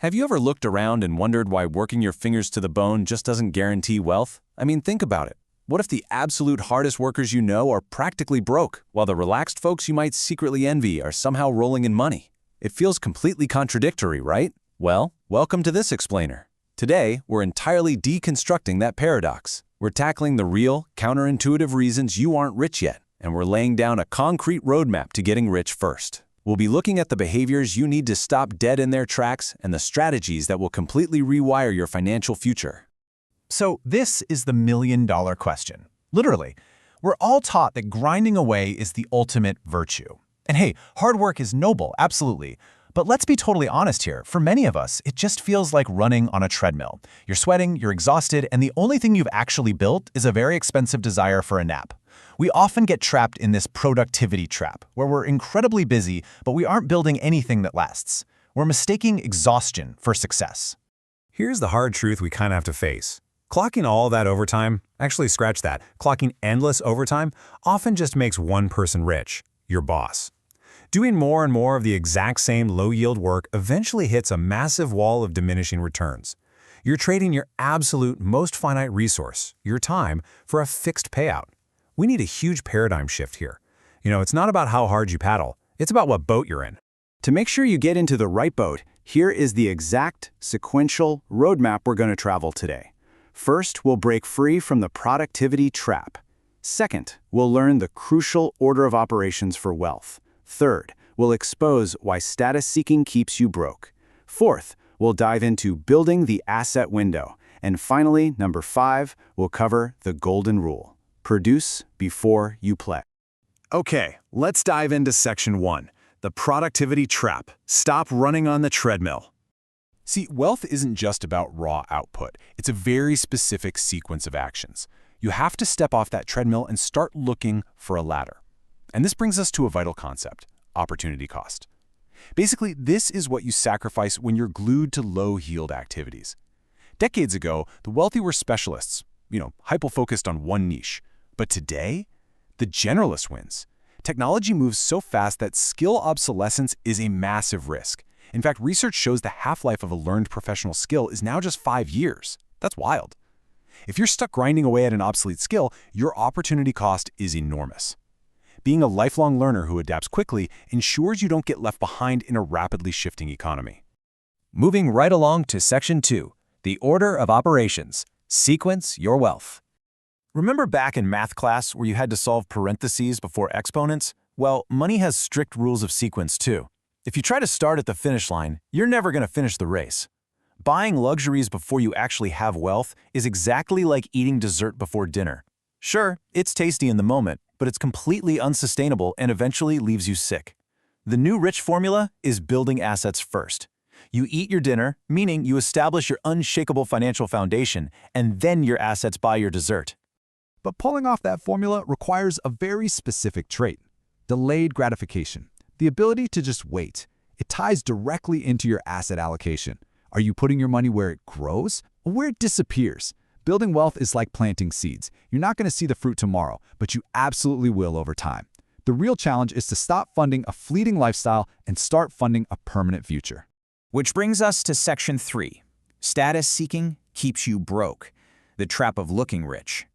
Have you ever looked around and wondered why working your fingers to the bone just doesn't guarantee wealth? I mean, think about it. What if the absolute hardest workers you know are practically broke, while the relaxed folks you might secretly envy are somehow rolling in money? It feels completely contradictory, right? Well, welcome to this explainer. Today, we're entirely deconstructing that paradox. We're tackling the real, counterintuitive reasons you aren't rich yet, and we're laying down a concrete roadmap to getting rich first. We'll be looking at the behaviors you need to stop dead in their tracks and the strategies that will completely rewire your financial future. So this is the million-dollar question. Literally, we're all taught that grinding away is the ultimate virtue. And hey, hard work is noble, absolutely. But let's be totally honest here. For many of us, it just feels like running on a treadmill. You're sweating, you're exhausted, and the only thing you've actually built is a very expensive desire for a nap. We often get trapped in this productivity trap, where we're incredibly busy, but we aren't building anything that lasts. We're mistaking exhaustion for success. Here's the hard truth we kind of have to face. Clocking all that overtime, actually scratch that, clocking endless overtime often just makes one person rich, your boss. Doing more and more of the exact same low-yield work eventually hits a massive wall of diminishing returns. You're trading your absolute most finite resource, your time, for a fixed payout. We need a huge paradigm shift here. It's not about how hard you paddle, it's about what boat you're in. To make sure you get into the right boat, here is the exact, sequential roadmap we're going to travel today. First, we'll break free from the productivity trap. Second, we'll learn the crucial order of operations for wealth. Third, we'll expose why status seeking keeps you broke. Fourth, we'll dive into building the asset window. And finally, number 5, we'll cover the golden rule. Produce before you play. Okay, let's dive into section 1, the productivity trap. Stop running on the treadmill. See, wealth isn't just about raw output. It's a very specific sequence of actions. You have to step off that treadmill and start looking for a ladder. And this brings us to a vital concept, opportunity cost. Basically, this is what you sacrifice when you're glued to low-yield activities. Decades ago, the wealthy were specialists, hyper-focused on one niche. But today, the generalist wins. Technology moves so fast that skill obsolescence is a massive risk. In fact, research shows the half-life of a learned professional skill is now just 5 years. That's wild. If you're stuck grinding away at an obsolete skill, your opportunity cost is enormous. Being a lifelong learner who adapts quickly ensures you don't get left behind in a rapidly shifting economy. Moving right along to Section 2, the order of operations. Sequence your wealth. Remember back in math class where you had to solve parentheses before exponents? Well, money has strict rules of sequence too. If you try to start at the finish line, you're never going to finish the race. Buying luxuries before you actually have wealth is exactly like eating dessert before dinner. Sure, it's tasty in the moment, but it's completely unsustainable and eventually leaves you sick. The new rich formula is building assets first. You eat your dinner, meaning you establish your unshakable financial foundation, and then your assets buy your dessert. But pulling off that formula requires a very specific trait: delayed gratification, the ability to just wait. It ties directly into your asset allocation. Are you putting your money where it grows or where it disappears? Building wealth is like planting seeds. You're not going to see the fruit tomorrow, but you absolutely will over time. The real challenge is to stop funding a fleeting lifestyle and start funding a permanent future. Which brings us to Section 3. Status seeking keeps you broke. The trap of looking rich.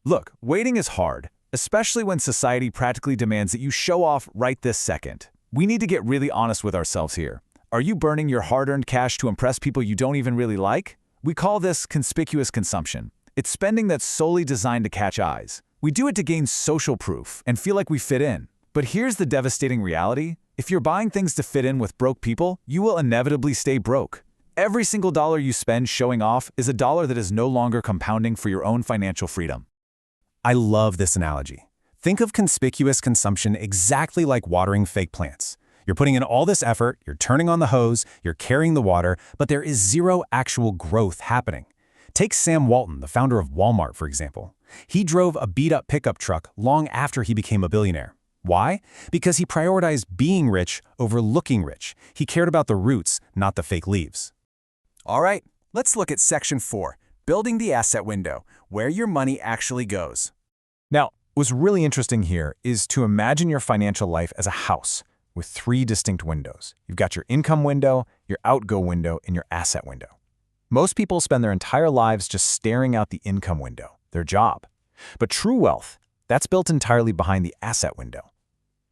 Look, waiting is hard, especially when society practically demands that you show off right this second. We need to get really honest with ourselves here. Are you burning your hard-earned cash to impress people you don't even really like? We call this conspicuous consumption. It's spending that's solely designed to catch eyes. We do it to gain social proof and feel like we fit in. But here's the devastating reality. If you're buying things to fit in with broke people, you will inevitably stay broke. Every single dollar you spend showing off is a dollar that is no longer compounding for your own financial freedom. I love this analogy. Think of conspicuous consumption exactly like watering fake plants. You're putting in all this effort, you're turning on the hose, you're carrying the water, but there is zero actual growth happening. Take Sam Walton, the founder of Walmart, for example. He drove a beat-up pickup truck long after he became a billionaire. Why? Because he prioritized being rich over looking rich. He cared about the roots, not the fake leaves. All right, let's look at Section 4, building the asset window, where your money actually goes. Now, what's really interesting here is to imagine your financial life as a house. with 3 distinct windows. You've got your income window, your outgo window, and your asset window. Most people spend their entire lives just staring out the income window, their job. But true wealth, that's built entirely behind the asset window.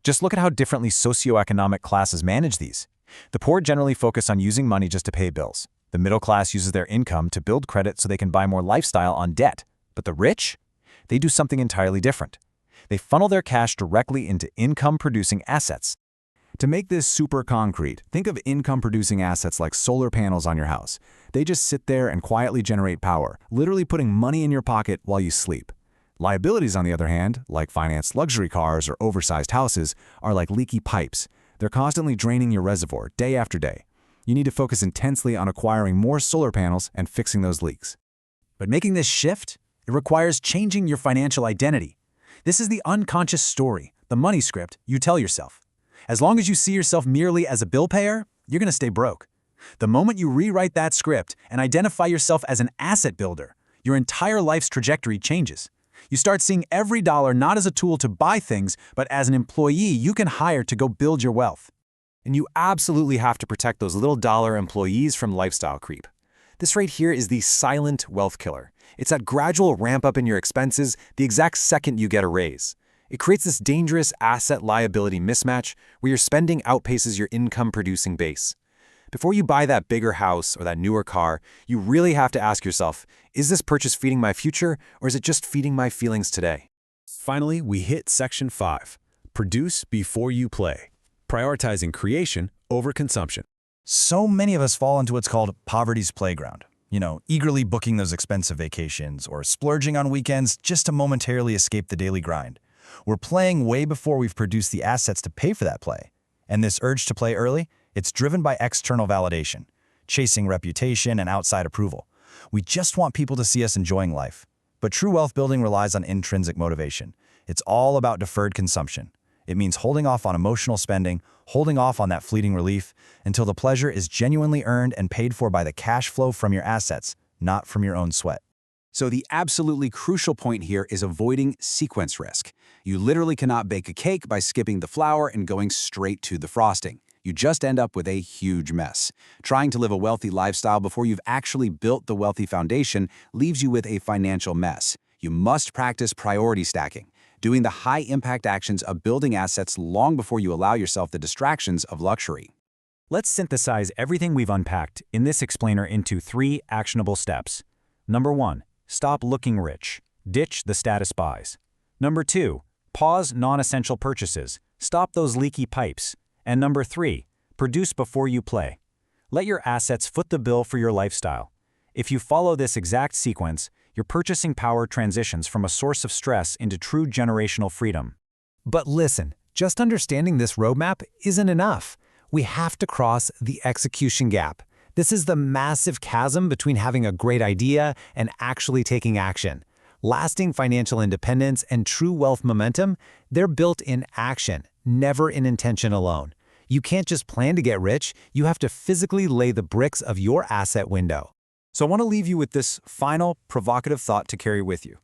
Just look at how differently socioeconomic classes manage these. The poor generally focus on using money just to pay bills. The middle class uses their income to build credit so they can buy more lifestyle on debt. But the rich? They do something entirely different. They funnel their cash directly into income-producing assets. To make this super concrete, think of income-producing assets like solar panels on your house. They just sit there and quietly generate power, literally putting money in your pocket while you sleep. Liabilities, on the other hand, like financed luxury cars or oversized houses, are like leaky pipes. They're constantly draining your reservoir day after day. You need to focus intensely on acquiring more solar panels and fixing those leaks. But making this shift, it requires changing your financial identity. This is the unconscious story, the money script you tell yourself. As long as you see yourself merely as a bill payer, you're going to stay broke. The moment you rewrite that script and identify yourself as an asset builder, your entire life's trajectory changes. You start seeing every dollar not as a tool to buy things, but as an employee you can hire to go build your wealth. And you absolutely have to protect those little dollar employees from lifestyle creep. This right here is the silent wealth killer. It's that gradual ramp up in your expenses the exact second you get a raise. It creates this dangerous asset-liability mismatch where your spending outpaces your income-producing base. Before you buy that bigger house or that newer car, you really have to ask yourself, is this purchase feeding my future or is it just feeding my feelings today? Finally, we hit Section 5, Produce Before You Play, prioritizing creation over consumption. So many of us fall into what's called poverty's playground. Eagerly booking those expensive vacations or splurging on weekends just to momentarily escape the daily grind. We're playing way before we've produced the assets to pay for that play. And this urge to play early, it's driven by external validation, chasing reputation and outside approval. We just want people to see us enjoying life. But true wealth building relies on intrinsic motivation. It's all about deferred consumption. It means holding off on emotional spending, holding off on that fleeting relief, until the pleasure is genuinely earned and paid for by the cash flow from your assets, not from your own sweat. So the absolutely crucial point here is avoiding sequence risk. You literally cannot bake a cake by skipping the flour and going straight to the frosting. You just end up with a huge mess. Trying to live a wealthy lifestyle before you've actually built the wealthy foundation leaves you with a financial mess. You must practice priority stacking, doing the high-impact actions of building assets long before you allow yourself the distractions of luxury. Let's synthesize everything we've unpacked in this explainer into 3 actionable steps. Number 1, stop looking rich. Ditch the status buys. Number 2, pause non-essential purchases. Stop those leaky pipes. And number 3, produce before you play. Let your assets foot the bill for your lifestyle. If you follow this exact sequence, your purchasing power transitions from a source of stress into true generational freedom. But listen, just understanding this roadmap isn't enough. We have to cross the execution gap. This is the massive chasm between having a great idea and actually taking action. Lasting financial independence and true wealth momentum, they're built in action, never in intention alone. You can't just plan to get rich, you have to physically lay the bricks of your asset window. So I want to leave you with this final provocative thought to carry with you.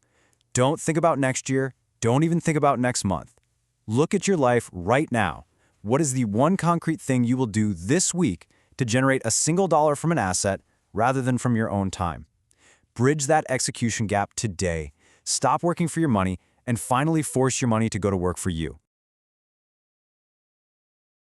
Don't think about next year. Don't even think about next month. Look at your life right now. What is the one concrete thing you will do this week to generate a single dollar from an asset rather than from your own time? Bridge that execution gap today. Stop working for your money and finally force your money to go to work for you.